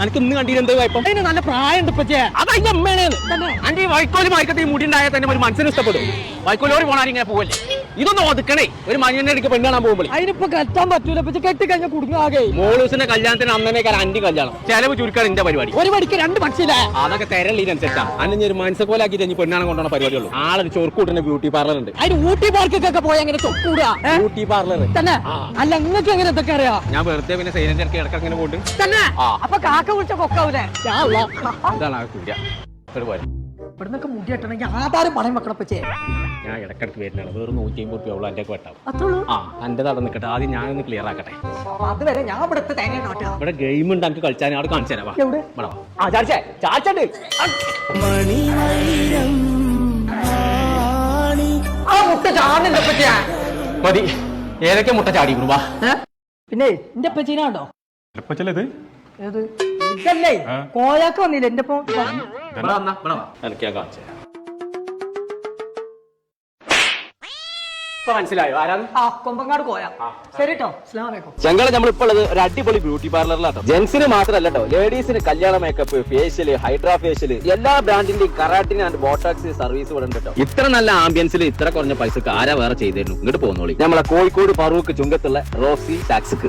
എനിക്ക് ഇന്ന് കണ്ടിട്ട് എന്ത് കുഴപ്പം? അതിന് നല്ല പ്രായമുണ്ട് ഇപ്പച്ചേ. അത് അതിന്റെ അമ്മയാണ്. അന്റെ ഈ വൈക്കോല് മാർക്കറ്റ് ഈ മുടി ഉണ്ടായാൽ തന്നെ ഒരു മനസ്സിന് ഇഷ്ടപ്പെടും. വൈക്കോലോട് പോണാരി ഇങ്ങനെ പോവല്ലേ? ഇതൊന്നും ഒതുക്കണേ. ഒരു മനുഷ്യനെ എടുക്ക് പെണ്ണ് കാണാൻ പോകുമ്പോൾ അതിനിപ്പോ കെട്ടാൻ പറ്റൂല. ഇപ്പച്ചേ കെട്ടി കഴിഞ്ഞാൽ കുടുങ്ങാകെ. മോളൂസിന്റെ കല്യാണത്തിന് അന്നേക്കാൾ അന്റി കല്യാണം ചെലവ് ചുരുക്കാണ് എന്റെ പരിപാടി. ഒരു മണിക്ക് 2 പക്ഷിയില്ലേ? അതൊക്കെ തെരളിനനുസരിച്ചാണ്. അന്നെ ഒരു മനസ്സോലാക്കിയിട്ട് ഇനി പെണ്ണാണ് കൊണ്ടുപോകുന്ന പരിപാടിയുള്ളൂ. ആളൊരു ചൊറുക്കൂട്ടുന്ന ബ്യൂട്ടി പാർലർ ഉണ്ട്. അതിന് ഊട്ടി പാർക്കൊക്കെ പോയി അങ്ങനെ ചൊക്കൂടാ ബ്യൂട്ടി പാർലർ തന്നെ. അല്ല നിങ്ങൾക്ക് എങ്ങനെ ഇതൊക്കെ അറിയാം? ഞാൻ വെറുതെ പിന്നെ സൈലന്റ് ഇറക്കി ഇടയ്ക്ക് അങ്ങനെ പോയിട്ട് തന്നെ. അപ്പൊ കാക്ക വിളിച്ച കൊക്കാവൂലേ? ഇതാണ് ആ കുര്യ. പോലെ ഇവിടുന്നൊക്കെ മുടി കെട്ടണമെങ്കിൽ ആധാരം പണയം വെക്കണം പച്ചേ. ഞാൻ ഇടക്കിടക്ക് വരുന്നതാണ്. വെറും 150 ഉള്ളൂ എൻ്റെ വെട്ടാവും. അത്രയുള്ളൂ? എന്റെ തടം നിൽക്കട്ടെ. ആദ്യം ഞാനൊന്ന് ക്ലിയർ ആക്കട്ടെ. അതുവരെ ഞാൻ ഇവിടുത്തെ തേങ്ങ നോട്ടാ. ഇവിടെ ഗെയിം ഉണ്ട് എനിക്ക് കളിച്ചാൽ അവിടെ കാണിച്ചു തരാം. എവിടെ? ചാച്ചണ്ട് ആ മുട്ട ചാടുന്നുണ്ട് പറ്റിയാ മതി. ഏതൊക്കെ മുട്ട ചാടി വാ. പിന്നെ എന്റെ പച്ചീനാണ്ടോ? എപ്പച്ചല്ലത് ഏത് ഇതല്ലേ കോയാക്ക് വന്നില്ല എന്റെ ഒപ്പം. എനിക്ക് ഞാൻ കാണിച്ചു തരാം. ഇപ്പൊ മനസ്സിലായോ ആരാണ്? ആ കൊമ്പങ്ങാട് കോയ. ശരി കേട്ടോ. അസ്സലാമു അലൈക്കും. ഞങ്ങള് നമ്മളിപ്പോൾ ഉള്ളത് ഒരു അടിപൊളി ബ്യൂട്ടി പാർലറിലാട്ടോ. ജെന്റ്സിന് മാത്രമല്ല കേട്ടോ, ലേഡീസിന് കല്യാണ മേക്കപ്പ്, ഫേഷ്യല്, ഹൈഡ്രാ ഫേഷ്യല്, എല്ലാ ബ്രാൻഡിന്റെയും കറാട്ടിൻ ആൻഡ് ബോട്ടോക്സ് സർവീസ് ഇവിടെ ഉണ്ട് കേട്ടോ. ഇത്ര നല്ല ആംബിയൻസിൽ ഇത്ര കുറഞ്ഞ പൈസക്ക് ആരാ വേറെ ചെയ്തിരുന്നു? ഇങ്ങോട്ട് പോകുന്നോളി. നമ്മളെ കോഴിക്കോട് ഫറൂഖ് ചുങ്കത്തുള്ള റോസി ടാക്സിക്ക്